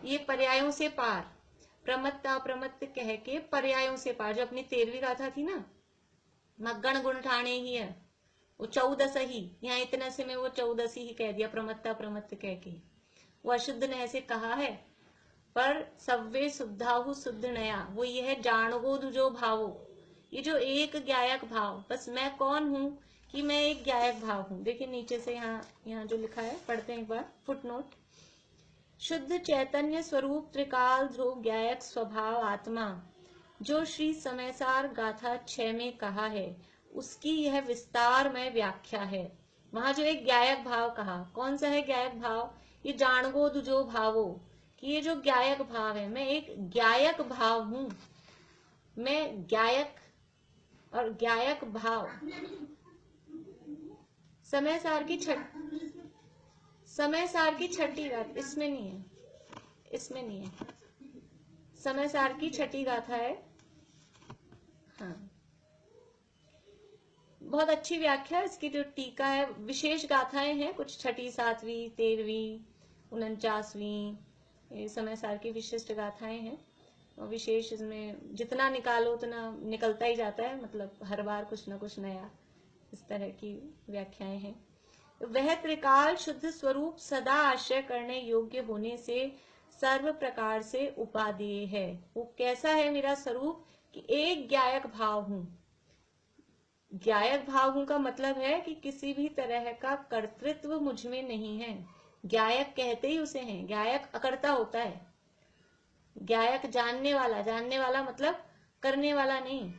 ये पर्यायों से पार, प्रमत्त अप्रमत्त कह के पर्यायों से पार। जो अपनी 13वीं गाथा थी ना, मगण गुण ठाणे ही है, वो 14 ही, यहाँ इतने से में वो 14 ही कह दिया प्रमत्त अप्रमत्त कह के। वो अशुद्ध ने ऐसे कहा है, पर सव्वे शुद्धाहु शुद्ध नया, वो ये है जाणगो दुजो भावो, ये जो एक ज्ञायक भाव, बस मैं कौन हूं कि मैं एक ज्ञायक भाव हूं। देखिए नीचे से यहाँ जो लिखा है, पढ़ते हैं एक बार फुटनोट। शुद्ध चैतन्य स्वरूप त्रिकाल ध्रुव ज्ञायक स्वभाव आत्मा, जो श्री समयसार गाथा 6 में कहा है, उसकी यह विस्तार में व्याख्या है। वहां जो एक ज्ञायक भाव कहा, कौन सा है ज्ञायक भाव? ये जाणगो दुजो भावो, कि ये जो ज्ञायक भाव है, मैं एक ज्ञायक भाव हूं। मैं ज्ञायक और गायक भाव। समय सार की छठी गाथा इसमें नहीं है, इसमें नहीं है। समय सार की छठी गाथा है। हाँ, बहुत अच्छी व्याख्या इसकी। जो टीका है, विशेष गाथाएं हैं कुछ, छठी, 7वीं, 13वीं, 49वीं, ये समय सार की विशिष्ट गाथाएं हैं। और विशेष इसमें जितना निकालो उतना निकलता ही जाता है, मतलब हर बार कुछ ना कुछ नया, इस तरह की व्याख्याएं हैं। वह त्रिकाल शुद्ध स्वरूप सदा आश्रय करने योग्य होने से सर्व प्रकार से उपादेय है। वो कैसा है मेरा स्वरूप कि एक गायक भाव हूं। गायक भाव हूं का मतलब है कि किसी भी तरह का कर्तृत्व मुझ में नहीं है। गायक कहते ही उसे हैं, गायक अकर्ता होता है। गायक जानने वाला मतलब करने वाला नहीं।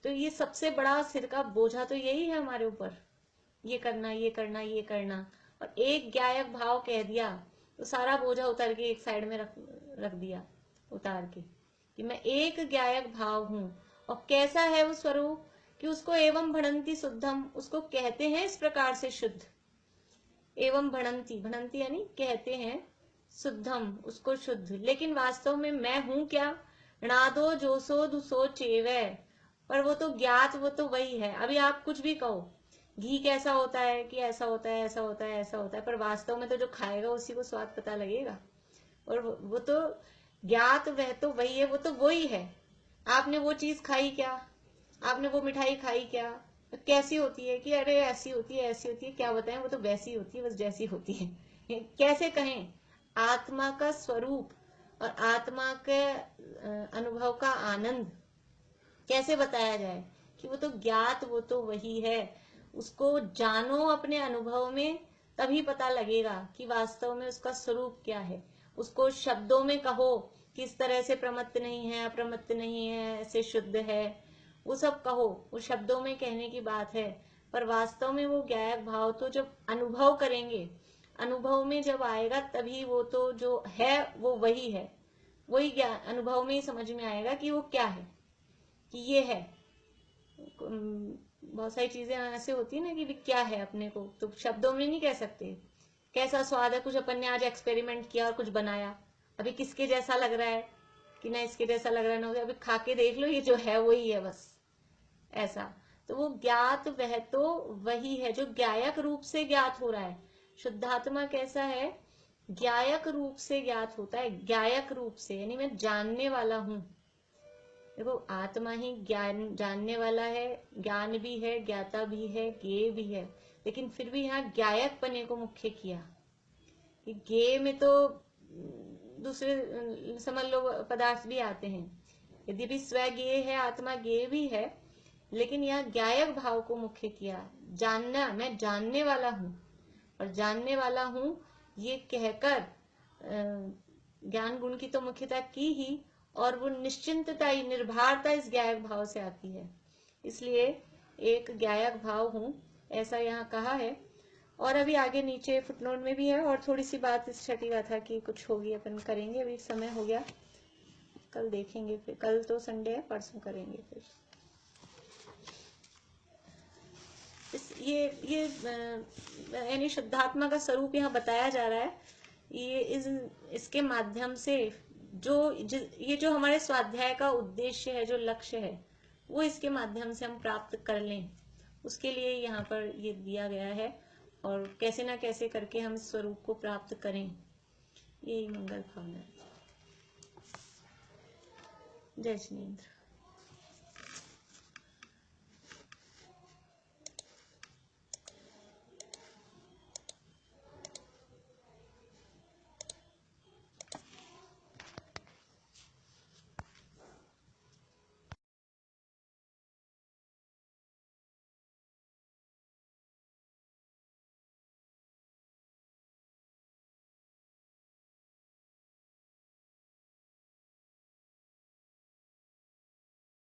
तो ये सबसे बड़ा सिर का बोझा तो यही है हमारे ऊपर, ये करना, ये करना, ये करना। और एक गायक भाव कह दिया तो सारा बोझा उतार के एक साइड में रख दिया, उतार के, कि मैं एक गायक भाव हूं। और कैसा है वो स्वरूप कि उसको एवं भणंती शुद्धम, उसको कहते हैं इस प्रकार से शुद्ध। एवं भणंती यानी कहते हैं शुद्धम, उसको शुद्ध। लेकिन वास्तव में मैं हूं क्या? णादो जोसो दुसो चेवे, पर वो तो ज्ञात, वो तो वही है। अभी आप कुछ भी कहो, घी कैसा होता है कि ऐसा होता है, ऐसा होता है, ऐसा होता है, पर वास्तव में तो जो खाएगा उसी को स्वाद पता लगेगा। और वो तो ज्ञात, वह तो वही है, वो तो वही है। आपने वो चीज खाई क्या? आपने वो मिठाई खाई क्या? तो कैसी होती है कि अरे ऐसी होती है, ऐसी होती है, क्या बताएं, वो तो वैसी होती है, बस जैसी होती है। कैसे कहें? आत्मा का स्वरूप और आत्मा के अनुभव का आनंद कैसे बताया जाए कि वो तो ज्ञात, वो तो वही है। उसको जानो अपने अनुभव में, तभी पता लगेगा कि वास्तव में उसका स्वरूप क्या है। उसको शब्दों में कहो किस तरह से प्रमत्त नहीं है, अप्रमत्त नहीं है, ऐसे शुद्ध है, वो सब कहो, वो शब्दों में कहने की बात है। पर वास्तव में वो गायक भाव तो जब अनुभव करेंगे, अनुभव में जब आएगा, तभी वो तो जो है वो वही है। वही अनुभव में ही समझ में आएगा कि वो क्या है, कि ये है। बहुत सारी चीजें ऐसे होती है ना कि क्या है, अपने को तो शब्दों में नहीं कह सकते। कैसा स्वाद है, कुछ अपन ने आज एक्सपेरिमेंट किया और कुछ बनाया, अभी किसके जैसा लग रहा है कि ना इसके जैसा लग रहा है ना, अभी खा के देख लो, ये जो है वही है, बस ऐसा। तो वो ज्ञात वह तो वही है जो गायक रूप से ज्ञात हो रहा है। शुद्धात्मा कैसा है? गायक रूप से ज्ञात होता है। गायक रूप से यानी मैं जानने वाला हूं। देखो, आत्मा ही ज्ञान जानने वाला है, ज्ञान भी है, ज्ञाता भी है, ज्ञेय भी है। लेकिन फिर भी यहाँ गायक पने को मुख्य किया। ज्ञेय में तो दूसरे समझ लो पदार्थ भी आते हैं। यद्यपि स्वज्ञेय है, आत्मा ज्ञेय भी है, लेकिन यहाँ गायक भाव को मुख्य किया। जानना, मैं जानने वाला हूँ, और जानने वाला हूँ ये कहकर ज्ञान गुण की तो मुख्यता की ही, और वो निश्चिंतता, निर्भरता इस गायक भाव से आती है। इसलिए एक गायक भाव हूं, ऐसा यहाँ कहा है। और अभी आगे नीचे फुटनोट में भी है, और थोड़ी सी बात इस छठी गाथा की कुछ होगी, अपन करेंगे। अभी समय हो गया, कल देखेंगे, फिर कल तो संडे है, परसों करेंगे फिर। ये यानी शुद्धात्मा का स्वरूप यहाँ बताया जा रहा है। ये इसके माध्यम से ये जो हमारे स्वाध्याय का उद्देश्य है, जो लक्ष्य है, वो इसके माध्यम से हम प्राप्त कर लें, उसके लिए यहाँ पर ये दिया गया है। और कैसे ना कैसे करके हम इस स्वरूप को प्राप्त करें, यही मंगल भावना है। जय श्री इंद्र।